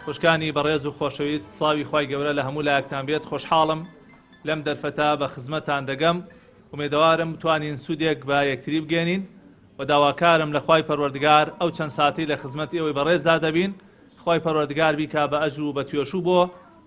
خوشکانی بەڕێز و خۆشەویست، سڵاوی خوای گەورە لە هەموو لایەکتان بێت. خۆشحاڵم لەم دەرفەتا بە خزمەتان دەگەم. ئومێدەوارم بتوانین سوودێک بە یەکتری بگەێنین و داواکارم لە خوای پەروەردگار ئەو چەند ساتی لە خزمەت ئێوەی بەڕێزدا دەبین، خوای پەروەردگار بیکا بە ئەجر و بە توێشوو بۆ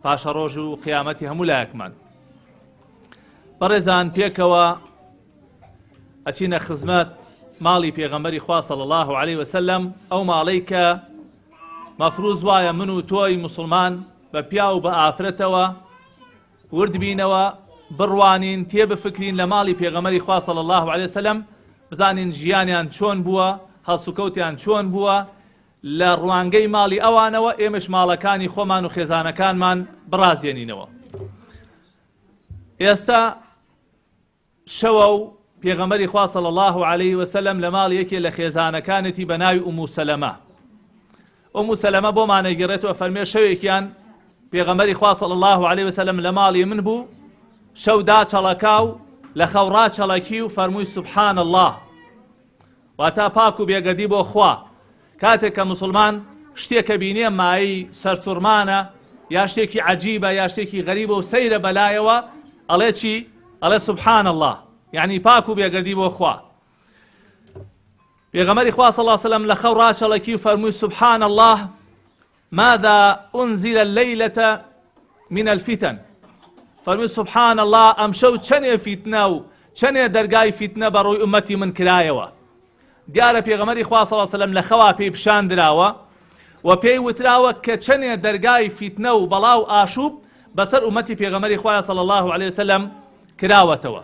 پاشە ڕۆژ و قیامەتی هەموو لایەکمان. بەڕێزان، پێکەوە ئەچینە خزمەت ماڵی پێغەمبەری خوا صلی الله علیه وسلم، ئەو ماڵەی کە مەفروض وایە من و تۆی مسلمان بە پیا و بە ئافرەتەوە ورد بینەوە، بڕوانین تێبفکرین لە ماڵی پێغەمبەری خوا صلی الله علیه وسلم، بزانین ژیانیان چۆن بووە، هەڵسوکەوتیان چۆن بووە لە ڕوانگەی ماڵی ئەوانەوە، ئێمەش ماڵەکانی خۆمان و خێزانەکانمان بڕازێنینەوە. ئێستا شەوە و پێغەمبەری خوا صلی الله علیه وسلم لە ماڵ یەکێ لە خێزانەکانێتی بە ناوی ئومو سەلەمە. ئومو سەلەمە بۆمانە گەڕێتەوە، فەرمێ شەوێکیان پێغەمبەری خوا صلی الله علیه وسلم لە ماڵی من بوو، شەودا چەڵەکاو لە خەوڕا چەڵەکی و فەرمووی سوبحان الله، واتە پاک و بێگەردی بۆ خوا. کاتێک کە مسلمان شتێکە بینێ مایی سەرسوڕمانە یا شتێکی عەجیبە یا شتێکی غەریبە و سەیرە بەلایەوە، ئەڵێ چی؟ ئەڵێ سوبحان الله، یعنی پاک و بێگەردی بۆ خوا. پێغەمبەری خوا صلی الله علیه وسلم لە خەوڕا چەڵەکی و فەرمووی سوبحان الله ماذا أنزل الليلة من الفتن، فەرمووی سوبحان الله، ئەم شەو چەندێ فیتنە و چەندێ دەرگای فیتنە بەڕووی ئومەتی من کرایەوە. دیارە پێغەمبەری خوا صلی الله علیه وسلم لە خەوا پێی پیشاندراوە و پێی وتراوە کە چەندێ دەرگای فیتنە و بەڵاو ئاشوب بەسەر ئومەتی پێغەمبەری خوا صلی الله علیه وسلم کراوەتەوە.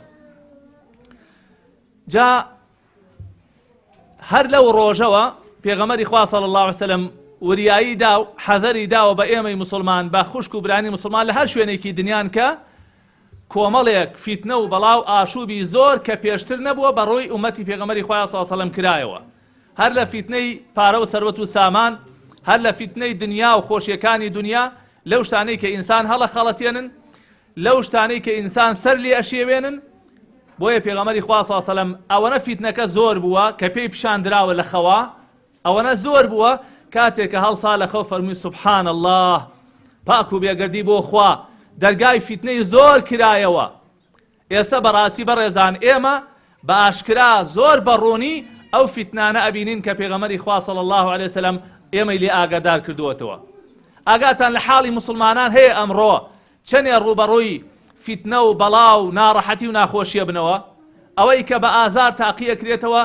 جا هەر لەو ڕۆژەوە پێغەمبەری خوا صلی الله علیه وسلم وریایی دا و حەذەری داوە بە ئێمەی مسلمان، بە خوشک و برانی مسلمان لە هەر شوێنێکی دنیان کە کۆمەڵێک فیتنە و بەڵاو ئاشوبی زۆر کە پێشتر نەبووە بەڕۆی ئومەتی پێغەمبەری خوا صلی الله علیه وسلم کرایەوە، هەر لە فیتنەی پارە و سەروەت و سامان، هەر لە فیتنەی دنیا و خۆشیەکانی دنیا، لەو شتانەی کە ئینسان هەڵە خەڵەتێنن، لەو شتانەی کە ئینسان سەر لێ ئەشێوێنن. بۆیە پێغەمبەری خوا صلی الله علیه وسلم ئەوەنە فیتنەکە زۆر بووە کە پێی پیشاندراوە لە خەوا، ئەوەنە زۆر بووە کاتێک کە هەڵسا لە خەو فەرمووی سوبحان الله، پاک و بێگەردی بۆ خوا، دەرگای فیتنەی زۆر کرایەوە. ئێستا بەڕاستی بەڕێزان ئێمە بە ئاشکرا زۆر بەڕوونی ئەو فیتنانە ئەبینین کە پێغەمبەری خوا صلی الله علیه وسلم ئێمەی لێ ئاگادار کردووەتەوە. ئاگاتان لە حاڵی مسلمانان هەیە ئەمڕۆ چەندێ ڕوبەڕووی فیتنە و بەڵاو ناڕەحەتی و ناخۆشیە بنەوە، ئەوەی کە بە ئازار تاقیە کرێتەوە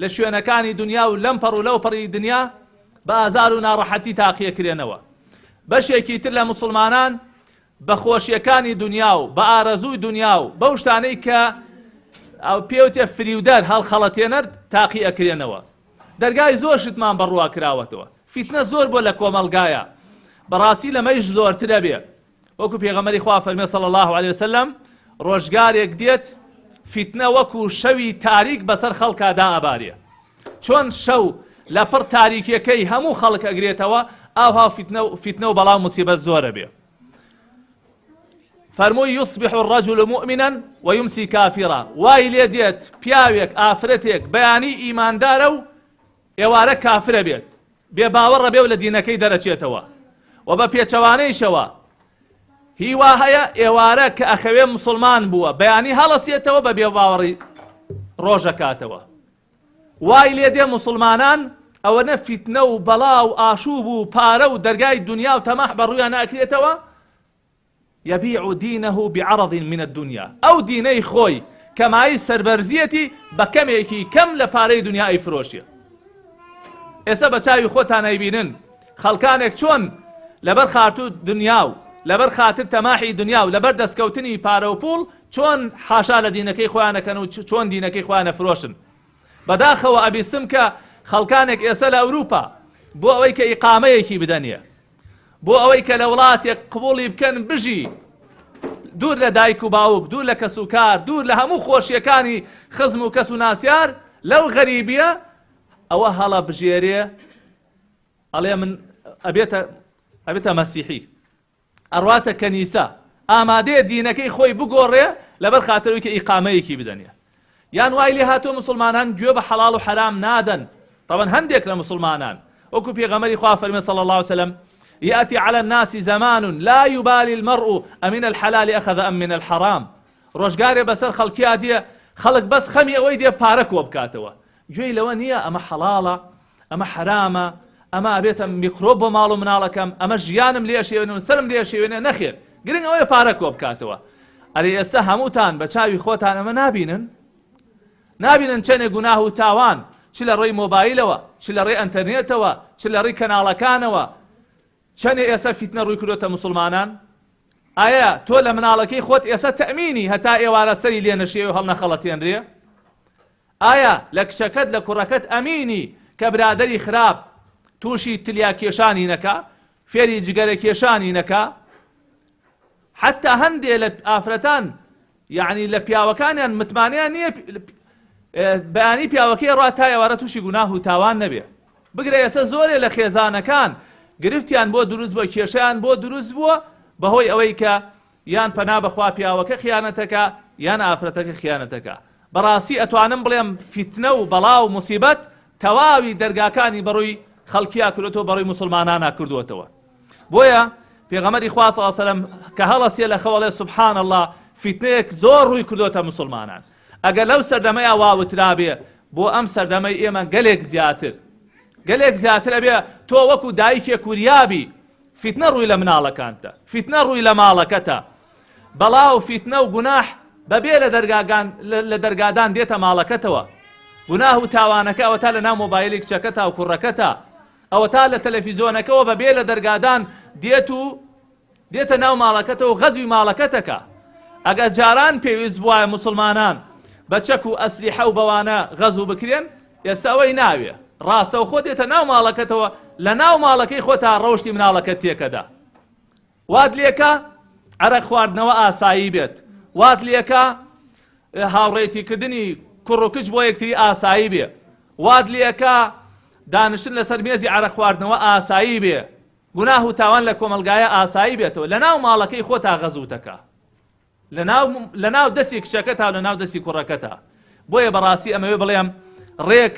لە شوێنەکانی دنیا و لەم پەڕ و لەو پەڕی دنیا، بە ئازار و ناڕەحەتی تاقیە کرێنەوە. بەشێکی تر لە مسلمانان بە خۆشیەکانی دنیا و بە ئارەزووی دنیا و بەو شتانەی کە پێوتێ فریودەر هەڵخەڵەتێنەر تاقی ئەکرێنەوە. دەرگای زۆر شتمان بەڕوا کراوەتەوە، فیتنە زۆر بۆ لە کۆمەلگایە، بەڕاستی لەمەیش زۆرترە بێ. وەکو پێغەمبەری خوا فەرمێ صلی الله علیه وسلم، ڕۆژگارێک دێت فیتنە وەکو شەوی تاریک بەسەر خەڵکا دائەبارێ، چۆن شەو لە پڕ تاریکیەکەی هەموو خەڵک ئەگرێتەوە، ئاوها فیتنە و بەڵاو موسیبەت زۆرە بێ. فەرمووی یصبح الرجل مؤمنا ويمسي كافرا، وای لێ دێت پیاوێک ئافرەتێک بەیانی ئیماندارە و ئێوارە کافرە بێت، بێباوەڕە بێ و لە دینەکەی دەرەچێتەوە، و بە پێچەوانەیشەوە هیوا هەیە ئێوارە کە ئەخەوێ مسلمان بووە بەیانی هەڵەسێتەوە بە بێباوەڕی ڕۆژەکاتەوە. وای لێ دێ مسلمانان ئەوەنە فیتنە و بەڵاو ئاشوب و پارە و دەرگای دنیا و تەماح بەڕوویان ناکرێتەوە، يبيع دينه بعرض من الدنيا، ئەو دینەی خۆی کەمایی سەربەرزیەتی بە کەمێکی کەم لە پارەی دنیا ئەیفرۆشیە. ئێستا بە چاوی خۆتان ئەیبینن خەڵکانێک چۆن لەبەر خارتوو دنیا و لەبەر خاتر تەماحی دنیا و لەبەر دەستکەوتنی پارە و پوڵ چۆن حاشا لە دینەکەی خۆیان ئەکەن و چۆن دینەکەی خۆیان ئەفرۆشن. بەداخەوە ئەبیستم کە خەڵکانێک ئێستا لە ئەوروپا بۆ ئەوەی کە ئیقامەیەکی بدەنیە، بۆ ئەوەی کە لە وڵاتێک قبوڵی بکەن بژی، دوور لە دایک و باوک، دوور لە کەس و کار، دوور لە هەموو خۆشیەکانی خزم و کەس و ناسیار، لەو غەریبیە ئەوە هەڵە بژێرێ، ئەڵێ من ئەبێتە مەسیحی، ئەڕواتە کەنیسە، ئامادەیە دینەکەی خۆی بگۆڕێ لەبەر خاترەوەی کە ئیقامەیەکی بدەنێ. یان وای لێ هاتۆ مسلمانان گوێ بە حەڵاڵ و حەرام نادەن. طبعا هەندێک لە مسلمانان وەکو پێغەمبەری خوا فەرمێ صلی الله علیه وسلم يأتي على الناس زمان لا يبالي المرء أمن الحلال أخذ أم من الحرام ڕۆژگارێ بەسەر خەڵکیا دیە خەڵک بەس خەمی ئەوەی دێ پارە کۆ بکاتەوە گوێی لەوە نییە ئەمە حەڵاڵە ئەمە حرامە ئەمە ئەبێتە میکرۆب بۆ ماڵ و مناڵەکەم ئەمە ژیانم لێ شێوێنێ و سەرم لێ شێوێنێ نەخێر گرنگ ئەوەیە پارە کۆ بکاتەوە ئەرێ ئێستا هەمووتان بە چاوی خۆتان ئەمە نابینن چەندێک گوناه و تاوان چ لە ڕێی مۆبایلەوە چ لە ڕێی ئەنتەرنێتەوە چ لە ڕێی کەناڵەکانەوە چەندێک ئێستا فیتنە ڕووی کردوتە موسڵمانان ئایا تۆ لە مناڵەکەی خۆت ئێستا تەمینی هەتا ئێوارە سەری لێ نەشێوێ و هەڵنەخەڵەتێنرێ ئایا لە کچەکەت لە کوڕەکەت ئەمینی کە برادەری خراپ تووشی تلیا کێشانی نەکا فێری جگەرە کێشانی نەکا حتا هەندێ لە ئافرەتان یعنی لە پیاوەکانیان متمانیان نییە بەیانی پیاوەکەی ڕات تا ئێوارە تووشی گوناه و تاوان نەبێ بگرە ئێستا زۆرێ لە خێزانەکان گرفتیان بۆ دروست بووە کێشیان بۆ دروست بووە بەهۆی ئەوەی کە یان پەنا بەخوا پیاوەکە خیانەتەکە یان ئافرەتەکە خیانەتەکە بەڕاستی ئەتوانم بڵێم فیتنە و بەڵا و موسیبەت تەواوی دەرگاکانی بەڕووی خەڵکیا کردوەوە بەڕووی موسڵمانانە کردووەتەوە بۆیە پێغەمبەری خوا صلی الله علیه و سەلەم کە هەڵەسێ لە خەوەڵێ سوبحان الله فیتنەیەک زۆر ڕووی کردووەتە موسڵمانان ئەگەر لەو سەردەمەیە واوترابێ بۆ ئەم سەردەمەی ئێمە گەلێک زیاتر ئەبێ تۆ وەکو دایکێک وریابی فیتنە ڕووی لە مناڵەکانتە فیتنە ڕووی لە ماڵەکەتە بەڵاو فیتنە و گوناح بەبێ لە دەرگادان دێتە ماڵەکەتەوە گوناه و تاوانەکە ئەوە تا لە ناو مۆبایلی کچەکەتە و کوڕەکەتە ئەوە تا لە تەلەڤیزۆنەکەەوە بەبێ لە دەرگادان دێتە ناو ماڵەکەتەوە و غەزوی ماڵەکەتەکە ئەگەر جاران پێویست بووایە موسڵمانان بە چەک و ئەسلیحە و بەوانە غەزو بکرێن ئێستا ئەوەی ناوێ ڕاستە و خۆ دێتە ناو ماڵەکەتەوە لە ناو ماڵەکەی خۆ تا ڕەوشی مناڵەکەت تێکەدا وات لێکە عەرەق خواردنەوە ئاسایی بێت وات لێکە هاوڕێتیکردنی کوڕ و کچ بۆ یەکتری ئاسایی بێ وات لێکە دانیشتن لەسەر مێزی عەرەق خواردنەوە ئاسایی بێ گوناه و تاوان لە کۆمەلگایە ئاسایی بێتەوە لە ناو ماڵەکەی خۆ تا غەزووتەکە لە ناو دەستی کچەکەتە و لە ناو دەستی کوڕەکەتە بۆیە بەڕاستی ئەمەوێ بڵێم ڕێک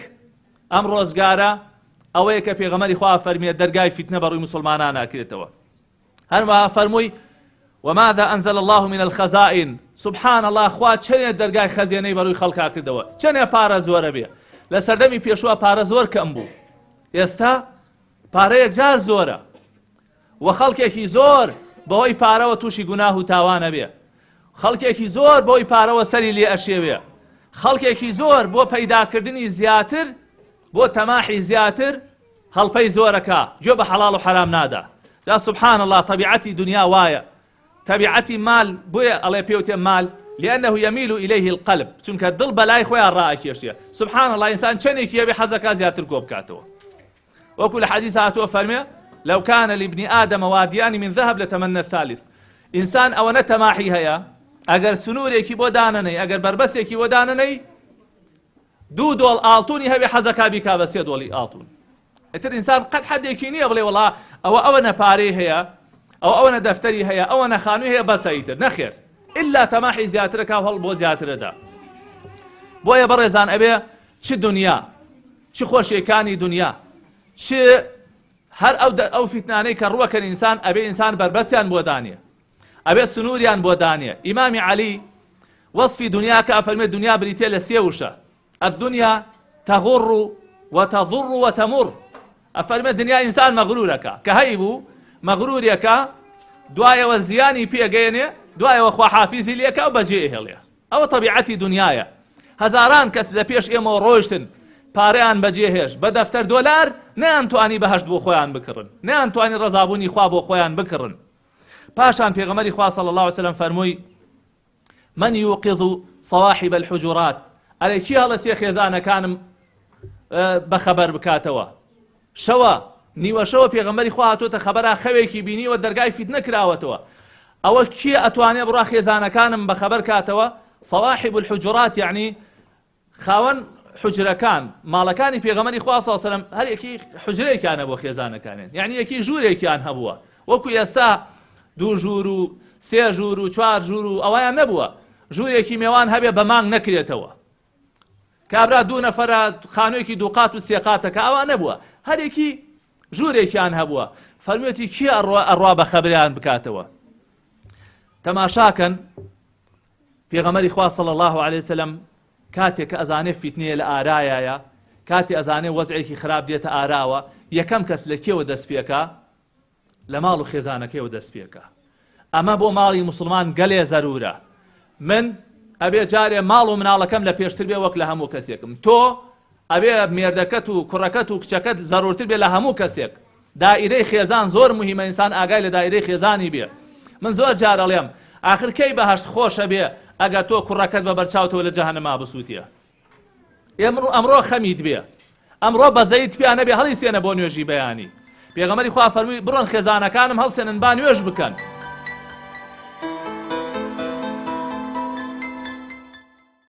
ئەم ڕۆزگارە ئەوەیە کە پێغەمبەری خوا فەرمیێ دەرگای فیتنە بەڕووی موسڵمانان ناکرێتەوە هەروەها فەرمووی وماذا أنزل الله من الخزائن سبحان الله خوا چەندێ دەرگای خەزیێنەی بەڕووی خەڵکا کردەوە چەندێ پارە زۆرە بێ لە سەردەمی پێشووە پارە زۆر کەم بوو ئێستا پارەیەک جار زۆرە و خەڵکێکی زۆر بەهۆی پارەوە تووشی گوناه و تاوانە بێ خەڵکێکی زۆر بۆی پارەوە سەری لێ ئەشێوێ خەڵکێکی زۆر بۆ پەیداکردنی زیاتر بۆ تەماحی زیاتر هەڵپەی زۆرەکە گوێ بە حەڵاڵ و حەرام نادا جا سبحان الله طبیعەتی دنیا وایە طبیعەتی مال بۆیە ئەڵێ پێوتێ مال لأنه يميل إليه القلب چونکە دڵ بەلای خۆیان ڕائەکێشێ سبحان الله ئینسان چەندێکی هەبێ حەزەکە زیاتر کۆ بکاتەوە وەکو لە حەدیث هاتووە فەرمێ لو كان لابن آدم واديان من ذهب لتمنى الثالث ئینسان ئەوەنە تەماحی هەیە ئەگەر سنوورێکی بۆ دانەنەی ئەگەر بربەسێکی بۆ دانەنەی 2 دۆڵ ئاڵتوونی هەبێ حەزەکە بیکا بە 3 دۆڵی ئاڵتوون ئیتر ئینسان قەت حەدێکی نییە بڵێ وەڵا ئەوەنە پارەی هەیە ئەوەنە دەفتەری هەیە ئەوەنە خانووی هەیە بەسە ئیتر نەخێر ئللا تەماحی زیاترەکە هەڵ بۆ زیاترەدا بۆیە بەڕێزان ئەبێ چ دنیا چ خۆشیەکانی دنیا چ هەر ئەو فیتنانەی کە ڕووەکەن ئینسان ئەبێ ئینسان بربەسیان بۆ دانیە ئەبێ سنووریان بۆ دانیە ئیمامی عەلی وەصفی دنیا کە ئەفەرمێت دنیا بریتێ لە 3 وشە الدنيا تغر وتضر وتمر ئەفەرمێت دنیا ئینسان مەغرورەکە کە هەی بوو مەغرورێکە دوایەوە زیانی پێگەێنێ دوایەوە خواحافیزی لێکە و بەجێ هێڵێ ئەوە طبیعەتی دنیایە هەزاران کەس لە پێش ئێمە ڕۆیشتن پارەیان بەجێ هێش بە دەفتەر دۆلار نەیانتوانی بەهەشت بۆ خۆیان بکڕن نەیانتوانی ڕەزابوونی خوا بۆ خۆیان بکڕن پاشان پێغەمبەری خوا صلی الله علیه وسلم فەرمووی من يوقظ صواحب الحجرات ئەرێ کی هەڵەسێ خێزانەکانم بەخەبەر بکاتەوە شەوە نیوە شەوە پێغەمبەری خوا هاتوۆتە خەبەرا خەوێکی بینیوە دەرگای فیتنە کراوەتەوە ئەوە کی ئەتوانێ بڕا خێزانەکانم بەخەبەر کاتەوە صواحب الحجرات یعنی خاوەن حجرەکان ماڵەکانی پێغەمبەری خوا صلی الله علیه وسلم هەر یەکی حجرەیەکیانە بۆ خێزانەکانیان یعنی یەکی ژوورێکیان هەبووە وەکو ئێستا 2 ژوور و 3 ژوور و 4 ژوور و ئەوەیان نەبووە ژوورێکی میێوان هەبێ بە مانگ نەکرێتەوە کابرا 2 نەفەرە خانوویەکی 2 قات و 3 قاتەکە ئەوە نەبووە هەرێکی ژوورێکیان هەبووە فەرموویەتی کی ئەڕوا بە خەبریان بکاتەوە تەماشاکەن پێغەمبەری خوا صلی الله عليه وسلم کاتێک کە ئەزانێ فیتنەیە لە ئارایایە کاتی ئەزانێ وەزعێکی خراپ دێتە ئاراوە یەکەم کەس لە کێوە دەست پێکا لە ماڵ و خێزانەکەیەوە دەست پێکا ئەمە بۆ ماڵی مسلمان گەلێ زەرورە من ئەبێ جارێ ماڵ و مناڵەکەم لە پێشتر بێ وەک لە هەموو کەسێکم تۆ ئەبێ مێردەکەت و کوڕەکەت و کچەکەت زەرورتر بێ لە هەموو کەسێک دائیرەی خێزان زۆر مهمە ئینسان ئاگای لە دائیرەی خێزانی بێ من زۆر جار ئەڵێم ئاخر کەی بەهەشت خۆشە بێ ئەگەر تۆ کوڕەکەت بە بەرچاوتەوە لە جەهەنەما بسووتیە ئەمڕۆ خەمیت بێ ئەمڕۆ بەزەیت پیانە بێ هەڵی سێنە بۆ نوێژی بەیانی پێغەمبەری خوا فەرمووی بڕۆن خێزانەکانم هەڵسێنن با نوێژ بکەن